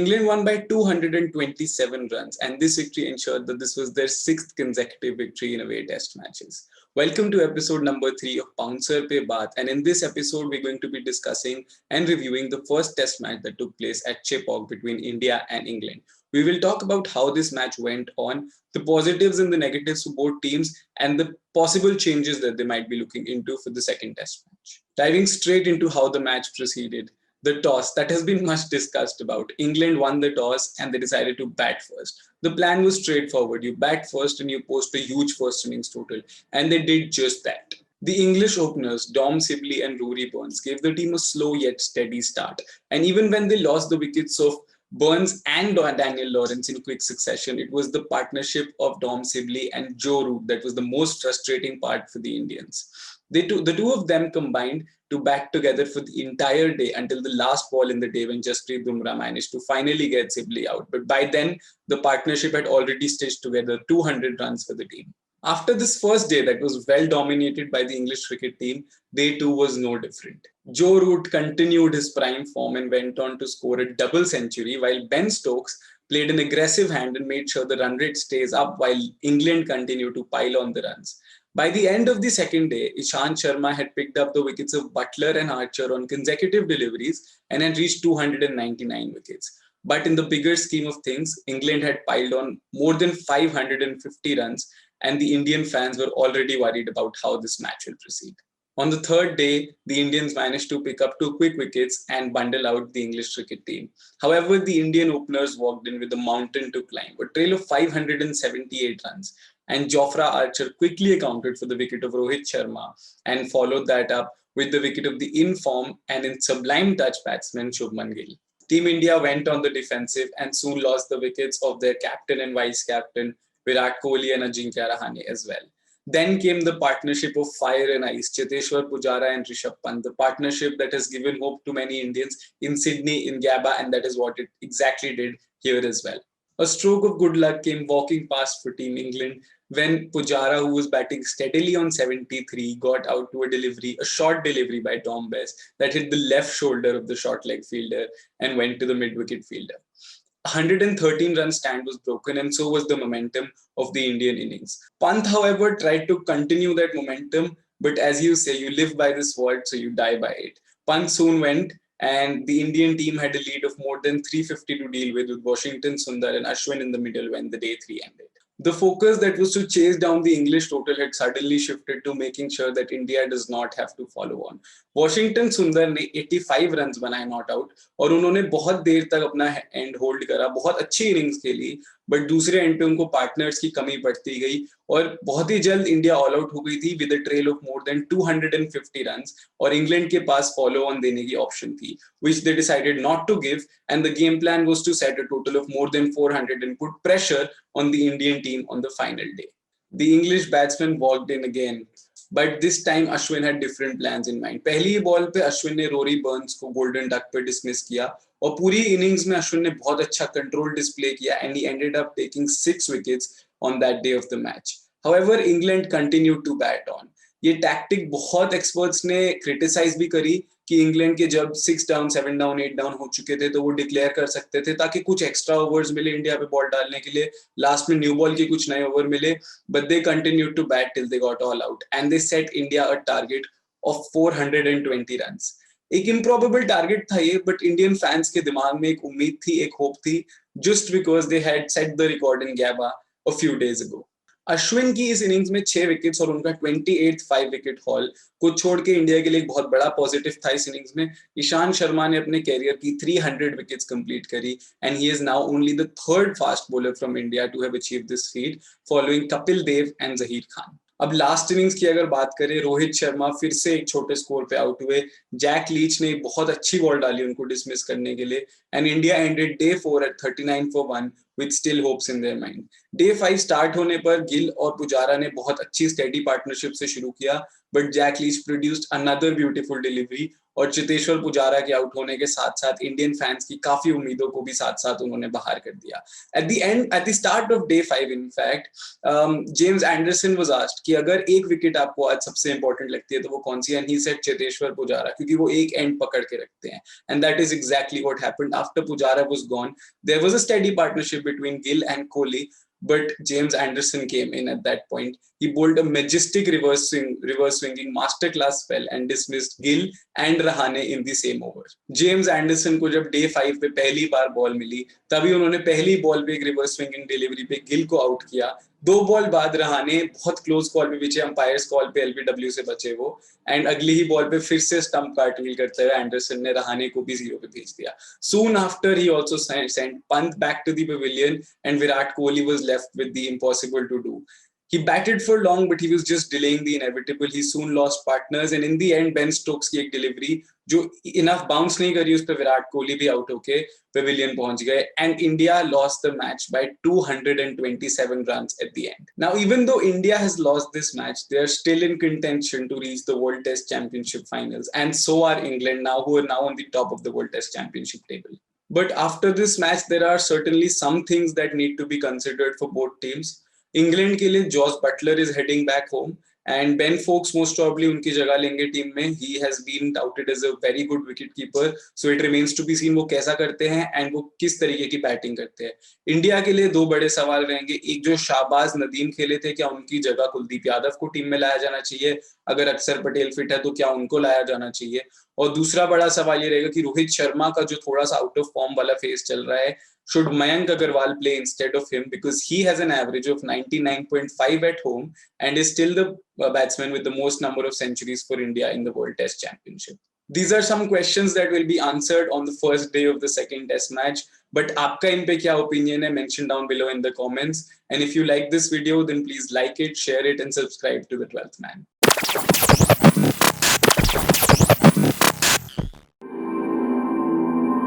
England won by 227 runs, and this victory ensured that this was their sixth consecutive victory in away test matches. Welcome to episode number 3 of Bouncer Ki Baat, and in this episode, we're going to be discussing and reviewing the first test match that took place at Chepauk between India and England. We will talk about how this match went on, the positives and the negatives for both teams, and the possible changes that they might be looking into for the second test match. Diving straight into how the match proceeded. The toss, that has been much discussed about. England won the toss and they decided to bat first. The plan was straightforward. You bat first and you post a huge first innings total. And they did just that. The English openers, Dom Sibley and Rory Burns, gave the team a slow yet steady start. And even when they lost the wickets of Burns and Daniel Lawrence in quick succession, it was the partnership of Dom Sibley and Joe Root that was the most frustrating part for the Indians. The two of them combined to bat together for the entire day until the last ball in the day when Jasprit Bumrah managed to finally get Sibley out. But by then, the partnership had already stitched together 200 runs for the team. After this first day that was well dominated by the English cricket team, day 2 was no different. Joe Root continued his prime form and went on to score a double century, while Ben Stokes played an aggressive hand and made sure the run rate stays up while England continued to pile on the runs. By the end of the second day, Ishant Sharma had picked up the wickets of Butler and Archer on consecutive deliveries and had reached 299 wickets. But in the bigger scheme of things, England had piled on more than 550 runs, and the Indian fans were already worried about how this match will proceed. On the third day, the Indians managed to pick up 2 quick wickets and bundle out the English cricket team. However, the Indian openers walked in with a mountain to climb, a trail of 578 runs. And Jofra Archer quickly accounted for the wicket of Rohit Sharma and followed that up with the wicket of the in-form and in sublime touch batsman Shubman Gill. Team India went on the defensive and soon lost the wickets of their captain and vice-captain Virat Kohli and Ajinkya Rahane as well. Then came the partnership of fire and ice, Cheteshwar Pujara and Rishabh Pant, the partnership that has given hope to many Indians in Sydney, in Gabba, and that is what it exactly did here as well. A stroke of good luck came walking past for Team England when Pujara, who was batting steadily on 73, got out to a short delivery by Tom Bess that hit the left shoulder of the short leg fielder and went to the mid-wicket fielder. 113 run stand was broken and so was the momentum of the Indian innings. Pant, however, tried to continue that momentum, but as you say, you live by this word, so you die by it. Pant soon went, and the Indian team had a lead of more than 350 to deal with Washington Sundar and Ashwin in the middle when the day 3 ended. The focus that was to chase down the English total had suddenly shifted to making sure that India does not have to follow on. Washington Sundar ने 85 runs बनाए not out और उन्होंने बहुत देर तक अपना and hold करा, बहुत अच्छी इनिंग्स खेली, बट दूसरे एंड पे उनको पार्टनर्स की कमी पड़ती गई और बहुत ही जल्द इंडिया ऑल आउट हो गई थी with a trail of more than 250 runs और इंग्लैंड के पास फॉलो ऑन देने की ऑप्शन थी, which they decided not to give, and the game plan was to set a total of more than 400 and put pressure on the Indian team on the final day. The English batsmen walked in again, but this time Ashwin had different plans in mind. पहली ball पे अश्विन ने Rory Burns को golden duck पे dismiss किया और पूरी innings में अश्विन ने बहुत अच्छा कंट्रोल डिस्प्ले किया and he ended up taking 6 wickets on that day of the match. However, England continued to bat on. ये टैक्टिक बहुत एक्सपर्ट्स ने क्रिटिसाइज भी करी कि इंग्लैंड के जब 6 डाउन 7 डाउन 8 डाउन हो चुके थे तो वो डिक्लेयर कर सकते थे ताकि कुछ एक्स्ट्रा ओवर्स मिले इंडिया पे बॉल डालने के लिए, लास्ट में न्यू बॉल के कुछ नए ओवर मिले, but they continued to bat till they got all out and they set India a target of 420 runs. एक इम्प्रोबेबल टारगेट था ये, बट इंडियन फैंस के दिमाग में एक उम्मीद थी, एक होप थी, just because they had set the record in गैबा a few days ago. Ashwin की इस इनिंग्स में 6 विकेट्स और उनका 28th 5 विकेट हॉल को छोड़ के इंडिया के लिए एक बहुत बड़ा पॉजिटिव था इस इनिंग्स में. ईशांत शर्मा ने अपने कैरियर की 300 विकेट्स कंप्लीट करी and he is now only the third fast bowler from India to have achieved this feat following Kapil Dev and Zaheer Khan. अब लास्ट इनिंग्स की अगर बात करें, रोहित शर्मा फिर से एक छोटे स्कोर पे आउट हुए. जैक लीच ने एक बहुत अच्छी बॉल डाली उनको डिसमिस करने के लिए and India ended day 4 at 39 for 1 with still hopes in their mind. Day 5 start होने पर गिल और पुजारा ने बहुत अच्छी स्टेडी पार्टनरशिप से शुरू किया, but Jack Leach produced another beautiful delivery और चेतेश्वर पुजारा के आउट होने के साथ साथ इंडियन फैंस की काफी उम्मीदों को भी साथ साथ उन्होंने बाहर कर दिया. At the start of day 5, in fact, James Anderson was asked कि अगर एक विकेट आपको आज सबसे इंपॉर्टेंट लगती है तो वो कौन सी है, and he said Cheteshwar Pujara, क्योंकि वो एक एंड पकड़ के रखते हैं. And that is exactly what happened. After Pujara was gone, there was a steady partnership between Gill and Kohli, but James Anderson came in at that point. He bowled a majestic reverse swinging masterclass spell and dismissed Gill and Rahane in the same over. James Anderson को जब day 5 पे पहली बार ball मिली, तभी उन्होंने पहली ball पे एक reverse swinging delivery पे गिल को आउट किया. 2 बॉल बाद रहाने बहुत क्लोज कॉल पे पीछे अंपायर्स कॉल पे एलबीडब्ल्यू से बचे वो, एंड अगली ही बॉल पे फिर से स्टंप कार्टविल करते हुए एंडरसन ने रहाने को भी 0 पे भेज दिया. Soon after, he also sent Pant back to the pavilion and Virat Kohli was left with the impossible to do. He batted for long, but he was just delaying the inevitable. He soon lost partners, and in the end, Ben Stokes की एक delivery जो enough bounce नहीं करी, उस पे विराट कोहली भी out होके pavilion पहुंच गए, and India lost the match by 227 runs at the end. Now, even though India has lost this match, they are still in contention to reach the World Test Championship finals, and so are England now, who are now on the top of the World Test Championship table. But after this match, there are certainly some things that need to be considered for both teams. England के लिए Jos Buttler is heading back home, and Ben Foakes most probably उनकी जगह लेंगे team में. He has been touted as a very good wicket keeper, so it remains to be seen वो कैसा करते हैं एंड वो किस तरीके की बैटिंग करते हैं. इंडिया के लिए 2 बड़े सवाल रहेंगे. एक, जो शाहबाज नदीम खेले थे, क्या उनकी जगह कुलदीप यादव को टीम में लाया जाना चाहिए? अगर अक्षर पटेल फिट है तो क्या उनको लाया जाना चाहिए? और दूसरा बड़ा सवाल ये रहेगा कि रोहित शर्मा का जो थोड़ा सा आउट ऑफ फॉर्म वाला फेज चल रहा है, should Mayank Agarwal play instead of him, because he has an average of 99.5 at home and is still the batsman with the most number of centuries for India in the World Test Championship. These are some questions that will be answered on the first day of the second test match, but आपका इन पे क्या opinion है? Mention down below in the comments, and if you like this video then please like it, share it and subscribe to the 12th Man.